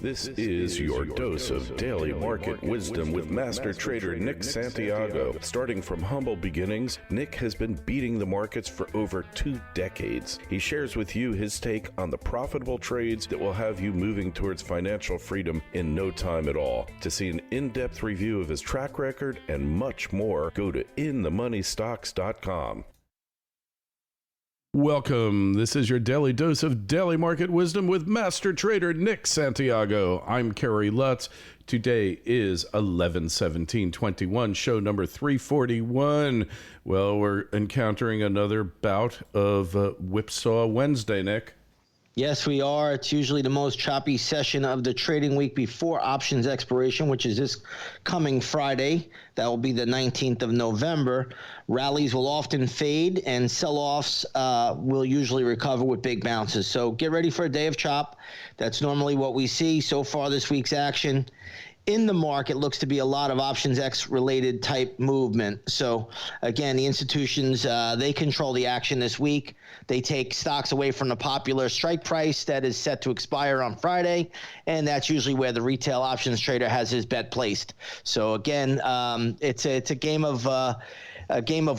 This is your dose of daily market wisdom with master trader Nick Santiago. Starting from humble beginnings, Nick has been beating the markets for over 2 decades. He shares with you his take on the profitable trades that will have you moving towards financial freedom in no time at all. To see an in-depth review of his track record and much more, go to inthemoneystocks.com. Welcome. This is your daily dose of daily market wisdom with master trader Nick Santiago. I'm Kerry Lutz. Today is 11/17/21, show number 341. Well, we're encountering another bout of Whipsaw Wednesday, Nick. Yes, we are. It's usually the most choppy session of the trading week before options expiration, which is this coming Friday. That will be the 19th of November. Rallies will often fade, and sell-offs will usually recover with big bounces. So get ready for a day of chop. That's normally what we see. So far this week's action in the market looks to be a lot of options X related type movement. So again, the institutions, they control the action this week. They take stocks away from the popular strike price that is set to expire on Friday, and that's usually where the retail options trader has his bet placed. So again, it's a game of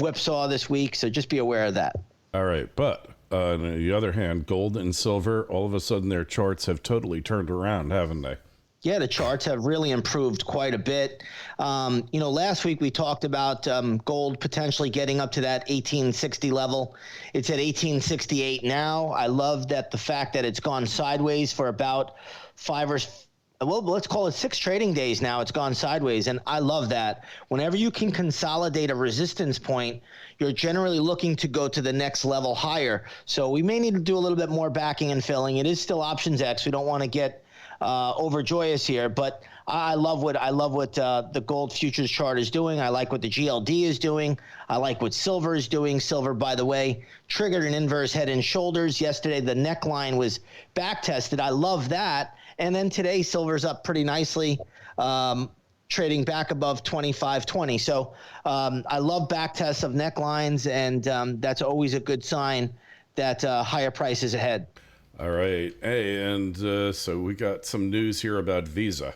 whipsaw this week. So just be aware of that. All right, but on the other hand, gold and silver, all of a sudden their charts have totally turned around, haven't they? Yeah, the charts have really improved quite a bit. Last week we talked about gold potentially getting up to that 1860 level. It's at 1868 now. I love that the fact that it's gone sideways for about let's call it 6 trading days now. It's gone sideways, and I love that. Whenever you can consolidate a resistance point, you're generally looking to go to the next level higher. So we may need to do a little bit more backing and filling. It is still options X. We don't want to get overjoyous here, but I love what the gold futures chart is doing. I like what the GLD is doing. I like what silver is doing. Silver, by the way, triggered an inverse head and shoulders yesterday. The neckline was back tested. I love that. And then today, silver's up pretty nicely, trading back above 25.20. So I love back tests of necklines, and that's always a good sign that higher price is ahead. All right. Hey, and so we got some news here about Visa.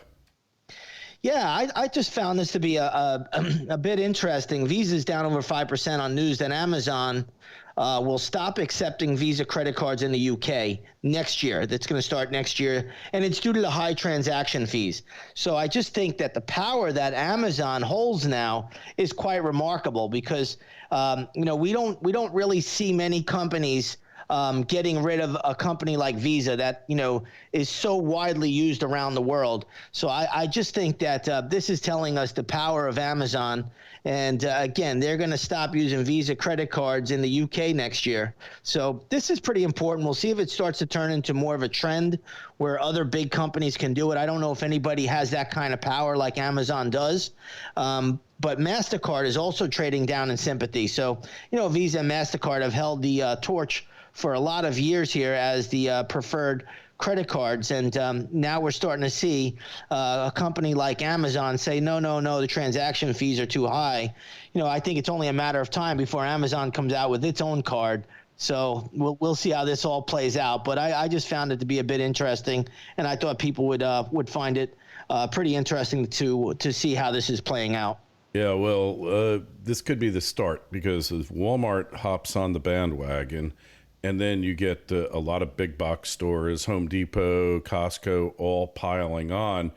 Yeah, I just found this to be a bit interesting. Visa's down over 5% on news that Amazon will stop accepting Visa credit cards in the UK next year. That's going to start next year, and it's due to the high transaction fees. So I just think that the power that Amazon holds now is quite remarkable because we don't really see many companies getting rid of a company like Visa that, is so widely used around the world. So I just think that this is telling us the power of Amazon. And again, they're going to stop using Visa credit cards in the UK next year. So this is pretty important. We'll see if it starts to turn into more of a trend where other big companies can do it. I don't know if anybody has that kind of power like Amazon does. But MasterCard is also trading down in sympathy. So, Visa and MasterCard have held the torch for a lot of years here as the preferred credit cards. And now we're starting to see a company like Amazon say, no, the transaction fees are too high. I think it's only a matter of time before Amazon comes out with its own card. So we'll see how this all plays out. But I just found it to be a bit interesting, and I thought people would find it pretty interesting to see how this is playing out. Yeah, well, this could be the start because if Walmart hops on the bandwagon, and then you get a lot of big box stores, Home Depot, Costco, all piling on,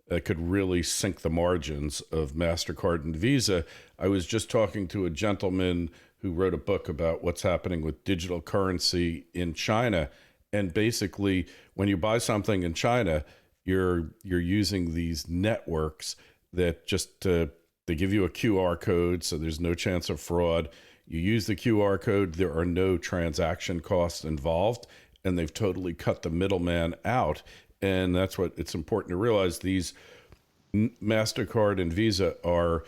that could really sink the margins of MasterCard and Visa. I was just talking to a gentleman who wrote a book about what's happening with digital currency in China. And basically, when you buy something in China, you're using these networks that just they give you a QR code, so there's no chance of fraud. You use the QR code, there are no transaction costs involved, and they've totally cut the middleman out. And that's what it's important to realize. These MasterCard and Visa are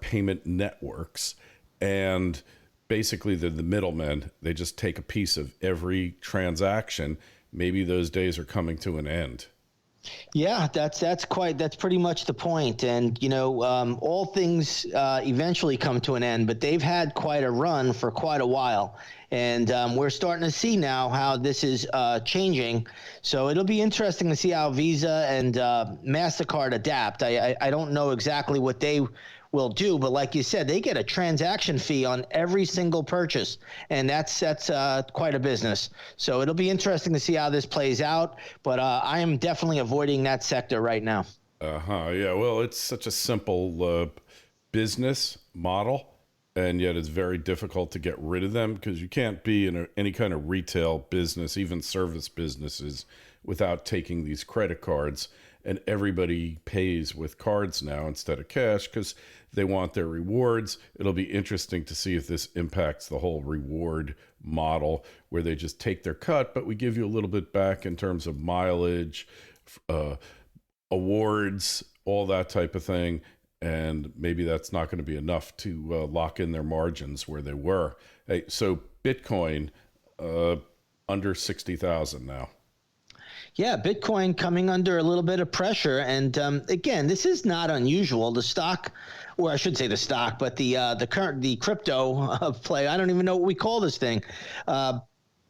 payment networks, and basically they're the middlemen. They just take a piece of every transaction. Maybe those days are coming to an end. Yeah, that's pretty much the point. And, all things eventually come to an end, but they've had quite a run for quite a while. And we're starting to see now how this is changing. So it'll be interesting to see how Visa and MasterCard adapt. I don't know exactly what they will do, but like you said, they get a transaction fee on every single purchase, and that's quite a business. So it'll be interesting to see how this plays out, but I am definitely avoiding that sector right now. Yeah, well, it's such a simple business model, and yet it's very difficult to get rid of them because you can't be in any kind of retail business, even service businesses, without taking these credit cards. And everybody pays with cards now instead of cash because they want their rewards. It'll be interesting to see if this impacts the whole reward model where they just take their cut, but we give you a little bit back in terms of mileage, awards, all that type of thing. And maybe that's not going to be enough to lock in their margins where they were. Hey, so Bitcoin under 60,000 now. Yeah, Bitcoin coming under a little bit of pressure, and again, this is not unusual. The stock, or I should say the stock, but the crypto play. I don't even know what we call this thing.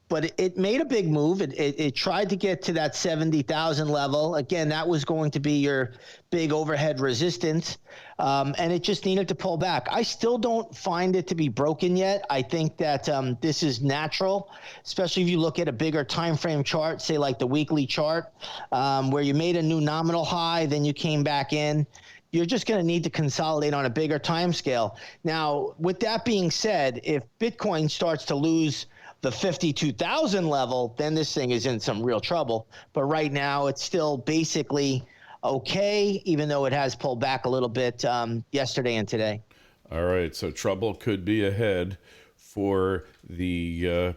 But it made a big move. It tried to get to that 70,000 level. Again, that was going to be your big overhead resistance, and it just needed to pull back. I still don't find it to be broken yet. I think that this is natural, especially if you look at a bigger time frame chart, say like the weekly chart, where you made a new nominal high, then you came back in. You're just going to need to consolidate on a bigger time scale. Now, with that being said, if Bitcoin starts to lose the 52,000 level, then this thing is in some real trouble. But right now, it's still basically okay, even though it has pulled back a little bit yesterday and today. All right, so trouble could be ahead for the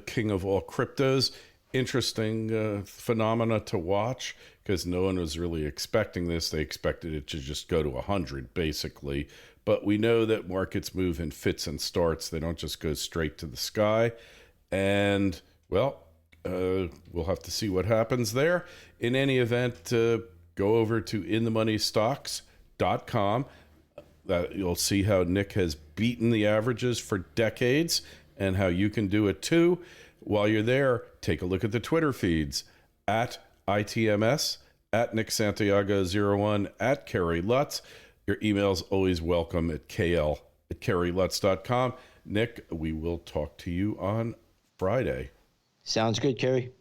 king of all cryptos. Interesting phenomena to watch because no one was really expecting this. They expected it to just go to 100, basically. But we know that markets move in fits and starts. They don't just go straight to the sky. And, well, we'll have to see what happens there. In any event, go over to inthemoneystocks.com. You'll see how Nick has beaten the averages for decades and how you can do it too. While you're there, take a look at the Twitter feeds at ITMS, at Nick Santiago01, at Kerry Lutz. Your email's always welcome at kl@kerrylutz.com. Nick, we will talk to you on Friday. Sounds good, Kerry.